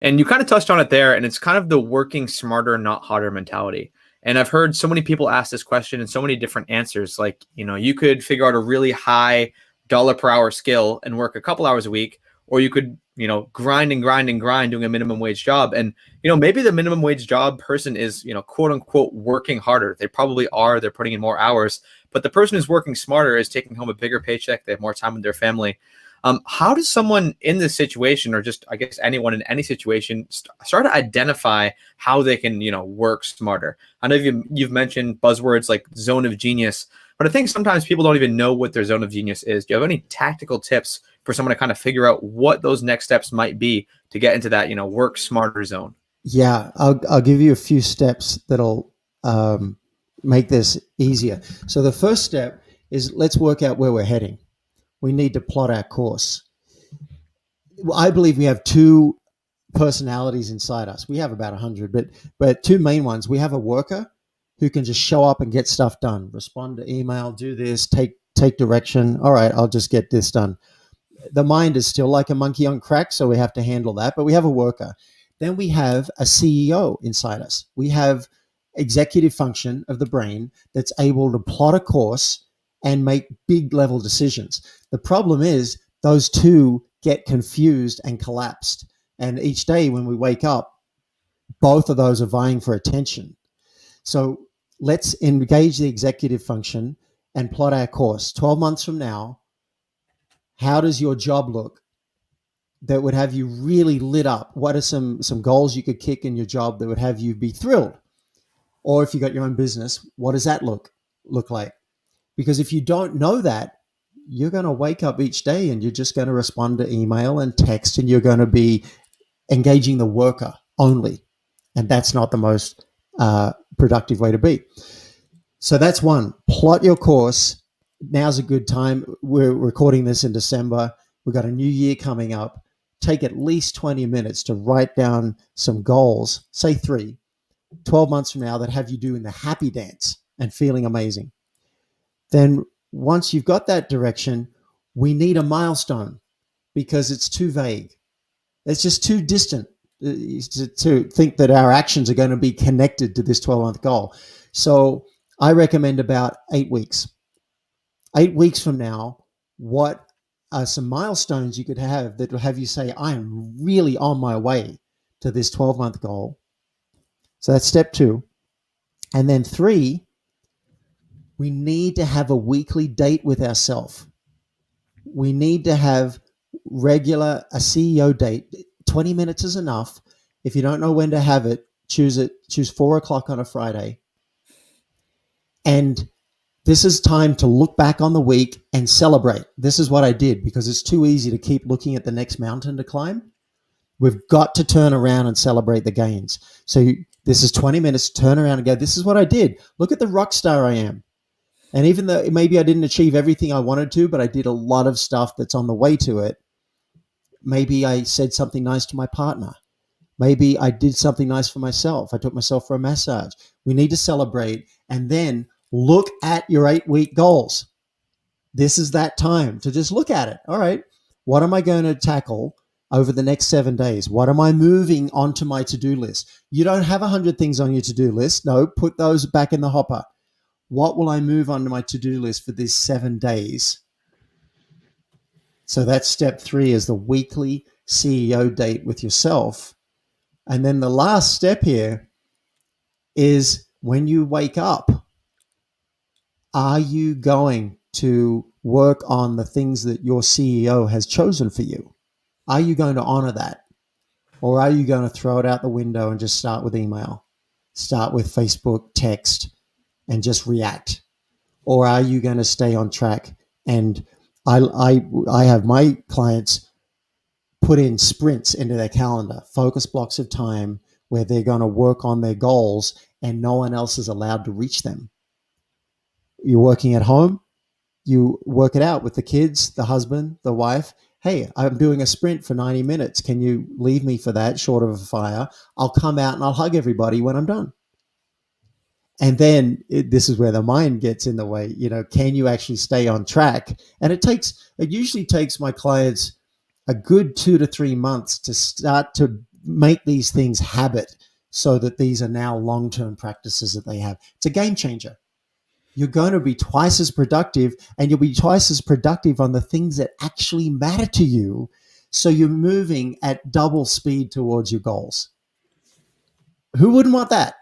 And you kind of touched on it there, and it's kind of the working smarter, not harder mentality. And I've heard so many people ask this question and so many different answers. Like, you could figure out a really high dollar per hour skill and work a couple hours a week, or you could, grind and grind and grind doing a minimum wage job. And, maybe the minimum wage job person is, quote unquote, working harder. They probably are. They're putting in more hours. But the person who's working smarter is taking home a bigger paycheck. They have more time with their family. How does someone in this situation, or just I guess anyone in any situation, start to identify how they can work smarter? I know you've mentioned buzzwords like zone of genius, but I think sometimes people don't even know what their zone of genius is. Do you have any tactical tips for someone to kind of figure out what those next steps might be to get into that work smarter zone? Yeah, I'll give you a few steps that'll make this easier. So the first step is, let's work out where we're heading. We need to plot our course. I believe we have two personalities inside us. We have about 100, but two main ones. We have a worker who can just show up and get stuff done, respond to email, do this, take direction. All right, I'll just get this done. The mind is still like a monkey on crack, so we have to handle that, but we have a worker. Then we have a CEO inside us. We have executive function of the brain that's able to plot a course and make big level decisions. The problem is those two get confused and collapsed. And each day when we wake up, both of those are vying for attention. So let's engage the executive function and plot our course. 12 months from now, how does your job look that would have you really lit up? What are some goals you could kick in your job that would have you be thrilled? Or if you got your own business, what does that look like? Because if you don't know that, you're going to wake up each day and you're just going to respond to email and text, and you're going to be engaging the worker only. And that's not the most productive way to be. So that's one. Plot your course. Now's a good time. We're recording this in December. We've got a new year coming up. Take at least 20 minutes to write down some goals, say 3, 12 months from now, that have you doing the happy dance and feeling amazing. Then once you've got that direction, we need a milestone, because it's too vague. It's just too distant to think that our actions are going to be connected to this 12-month goal. So I recommend about 8 weeks. 8 weeks from now, what are some milestones you could have that will have you say, I am really on my way to this 12-month goal? So that's step 2. And then 3, we need to have a weekly date with ourselves. We need to have a CEO date. 20 minutes is enough. If you don't know when to have it, choose 4:00 on a Friday. And this is time to look back on the week and celebrate. This is what I did, because it's too easy to keep looking at the next mountain to climb. We've got to turn around and celebrate the gains. So this is 20 minutes, turn around and go, this is what I did. Look at the rock star I am. And even though maybe I didn't achieve everything I wanted to, but I did a lot of stuff that's on the way to it. Maybe I said something nice to my partner. Maybe I did something nice for myself. I took myself for a massage. We need to celebrate, and then look at your 8-week goals. This is that time to just look at it. All right, what am I going to tackle over the next 7 days? What am I moving onto my to-do list? You don't have 100 things on your to-do list. No, put those back in the hopper. What will I move onto my to-do list for these 7 days? So that's step 3, is the weekly CEO date with yourself. And then the last step here is, when you wake up, are you going to work on the things that your CEO has chosen for you? Are you going to honor that? Or are you going to throw it out the window and just start with email, start with Facebook text, and just react? Or are you going to stay on track? And I have my clients put in sprints into their calendar, focus blocks of time where they're going to work on their goals, and no one else is allowed to reach them. You're working at home, you work it out with the kids, the husband, the wife. Hey, I'm doing a sprint for 90 minutes. Can you leave me for that, short of a fire? I'll come out and I'll hug everybody when I'm done. And then this is where the mind gets in the way. Can you actually stay on track? And it usually takes my clients a good 2 to 3 months to start to make these things habit so that these are now long-term practices that they have. It's a game changer. You're going to be twice as productive, and you'll be twice as productive on the things that actually matter to you. So you're moving at double speed towards your goals. Who wouldn't want that?